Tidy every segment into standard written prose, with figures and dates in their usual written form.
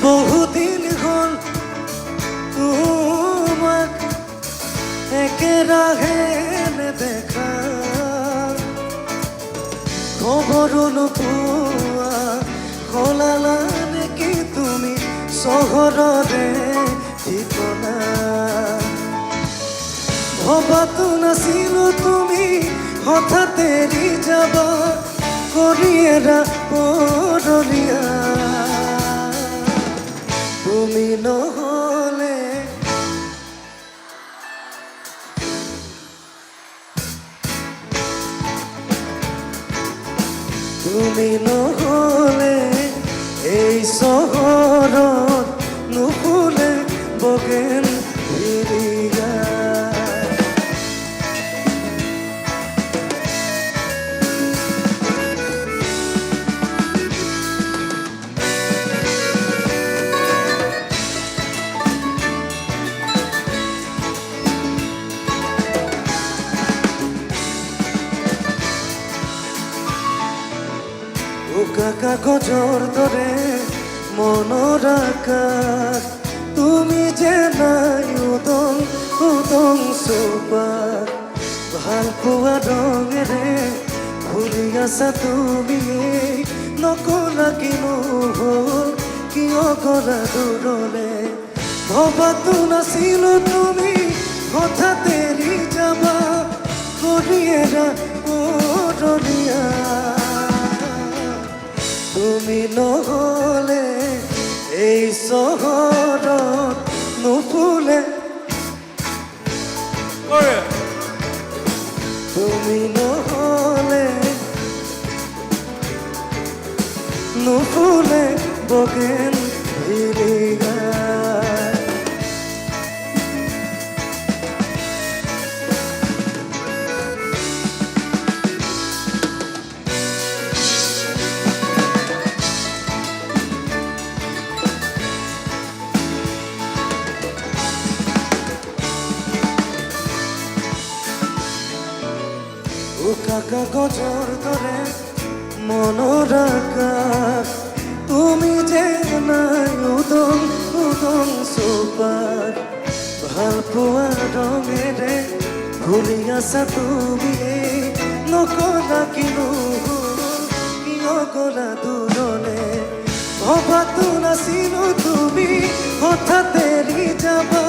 বহুদিন হল তোমাক একেৰাহে নেদেখা, খবৰ নোপোৱা সলালা নেকি তুমি চহৰৰে ঠিকনা। ভবাতো নাছিলো তুমি হঠাৎ এৰি যাবা কৰিয়েৰা পৰলীয়া। তুমি নহলে এই চহৰত নুফুলে বগেন ভিৰিয়া। উকা কাগজৰ দৰে মনৰ আকাশ, তুমি যে নাই উদং উদং চোপাত। ভাল পোৱা ৰঙেৰে ঘূৰি আছা তুমি, নকলা কিনো হ'ল কিয় গলা দূৰলে। ভবাতো নাছিলো তুমি হঠাৎ এৰি যাবা কৰিয়েৰা পৰলীয়া। তুমি নহলে এই চহৰত নুফুলে, তুমি নহলে নুফুলে বগেন ভিৰিয়া। উকা কাগজৰ দৰে মনৰ আকাশ, তুমি যে নাই উদং উদং চোপাত। ভাল পোৱা ৰঙেৰে ঘূৰি আছা তুমি, নকলা কিনো কিয় গলা দূৰলে। ভবাতো নাছিলো তুমি হঠাৎ এৰি যাবা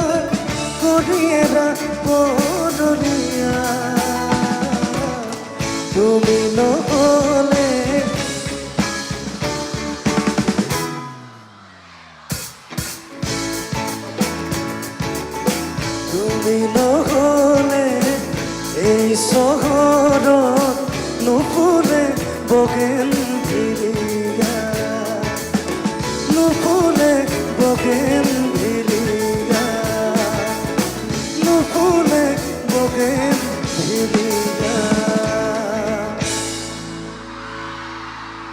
কৰিয়েৰা পৰলীয়া। তুমি নহলে এই চহৰত নুফুলে বগেন ভিৰিয়া।